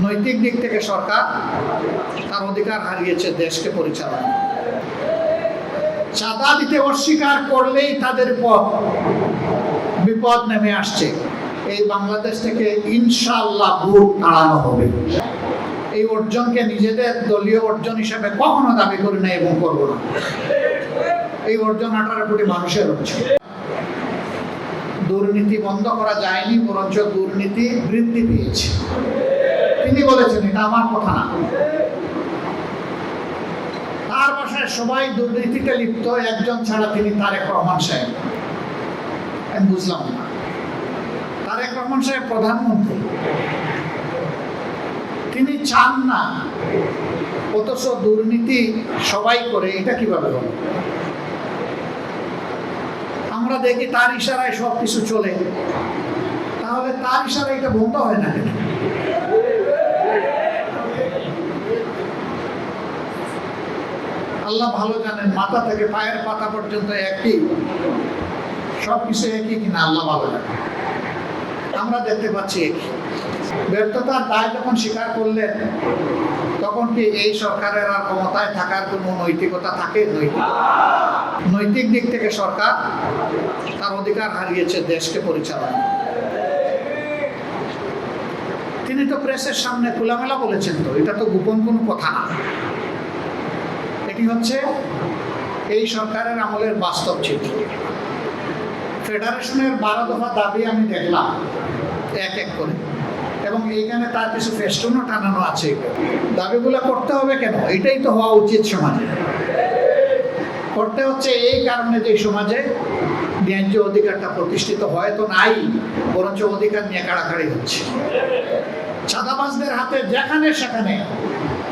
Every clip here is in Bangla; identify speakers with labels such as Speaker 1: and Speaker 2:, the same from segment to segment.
Speaker 1: নৈতিক দিক থেকে সরকার তার অধিকার হারিয়েছে দেশকে পরিচালনা। চাঁদা দিতে অস্বীকার করলেই তাদের উপর বিপদ নেমে আসছে। এই বাংলাদেশ থেকে ইনশাআল্লাহ ভোট তাড়ানো হবে। এই অর্জনকে নিজেদের দলীয় অর্জন হিসেবে কখনো দাবি করি না এবং করব না। এই অর্জন 18 কোটি মানুষের অর্জন। দুর্নীতি বন্ধ করা যায়নি, বরঞ্চ দুর্নীতি বৃদ্ধি পেয়েছে। তিনি বলেছেন, এটা আমার কথা না। তার বাসায় সবাই দুর্নীতিতে লিপ্ত, একজন ছাড়া তিনি তারেক রহমান সাহেব। আমি বুঝলাম না, তারেক রহমান সাহেব প্রধানমন্ত্রী, তিনি চান না, অথচ দুর্নীতি সবাই করে, এটা কিভাবে হলো? আমরা দেখি তার ইশারায় সবকিছু চলে, তাহলে তার ইশারায় এটা বন্ধ হয় না কেন? আল্লাহ ভালো জানেন, মাথা থেকে পায়ের পাতা পর্যন্ত একই, সবকিছু একই কিনা আল্লাহ ভালো জানেন। আমরা দেখতে পাচ্ছি ব্যর্থতার দায় যখন স্বীকার করলেন, তখন কি এই সরকারের আর ক্ষমতায় থাকার কোনো নৈতিকতা থাকে? নৈতিক দিক থেকে সরকার তার অধিকার হারিয়েছে দেশকে পরিচালনা। তিনি তো প্রেসের সামনে খোলামেলা বলেছেন, তো এটা তো গোপন কোনো কথা না। এটি হচ্ছে এই সরকারের আমলের বাস্তব চিত্র। ফেডারেশনের 12 দফা দাবি আমি দেখলাম এক এক করে, এবং এইখানে তার কিছু ফেস্টুনও টানানো আছে। দাবিগুলো করতে হবে কেন? এটাই তো হওয়া উচিত সমাজে। করতে হচ্ছে এই কারণে যে সমাজে ন্যায্য অধিকারটা প্রতিষ্ঠিত হয় তো নাই, বরঞ্চ অধিকার নিয়ে কাড়াকাড়ি হচ্ছে। চাঁদাবাজদের হাতে যেখানে সেখানে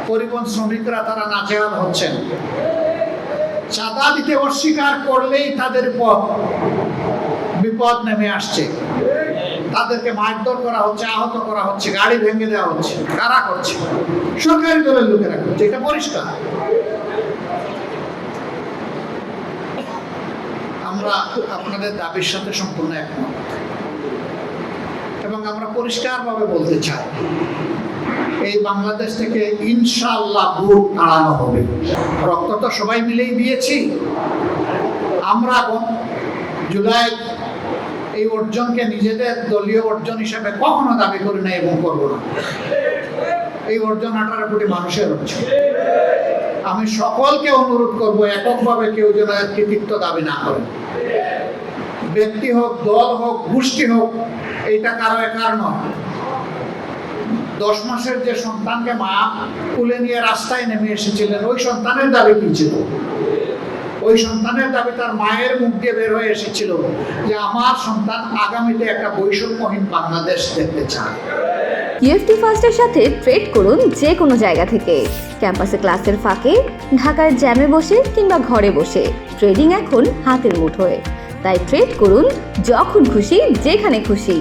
Speaker 1: পরিবহন শ্রমিকরা তারা নাজেহাল হচ্ছেন। চাঁদা দিতে অস্বীকার করলেই তাদের উপর বিপদ নেমে আসছে। তাদেরকে মারধর করা হচ্ছে, আহত করা হচ্ছে, গাড়ি ভেঙে দেওয়া হচ্ছে। কারা করছে? সরকারি দলের লোকেরা করছে, এটা পরিষ্কার। আমরা আপনাদের দাবির সাথে সম্পূর্ণ একমত, এবং আমরা পরিষ্কারভাবে বলতে চাই, এই বাংলাদেশ থেকে ইনশাআল্লাহ ভোট তাড়ানো হবে। রক্ত তো সবাই মিলেই দিয়েছি। আমরা জুলাই এই অর্জনকে নিজেদের দলীয় অর্জন হিসেবে কখনো দাবি করি না এবং করব না। এই অর্জন 18 কোটি মানুষের অর্জন। আমি সকলকে অনুরোধ করব, এককভাবে কেউ যেন কৃতিত্ব দাবি না করে। ব্যক্তি হোক, দল হোক, গোষ্ঠী হোক, এইটা কারো একার নয়। 10 মাসের যে সন্তানকে মা তুলে নিয়ে রাস্তায় নেমে এসেছিলেন, ওই সন্তানের দাবি কি ছিল? ওই সন্তানের দাবি তার মায়ের মুখ দিয়ে বের হয়ে এসেছিল যে আমার সন্তান আগামীতে একটা বৈষম্যহীন বাংলাদেশ দেখতে চায়।
Speaker 2: ইএফটি ফার্স্টের সাথে ট্রেড করুন যে কোনো জায়গা থেকে। ক্যাম্পাসে ক্লাসের ফাঁকে, ঢাকার জ্যামে বসে কিংবা ঘরে বসে, ট্রেডিং এখন হাতের মুঠোয়। তাই ট্রেড করুন যখন খুশি, যেখানে খুশি।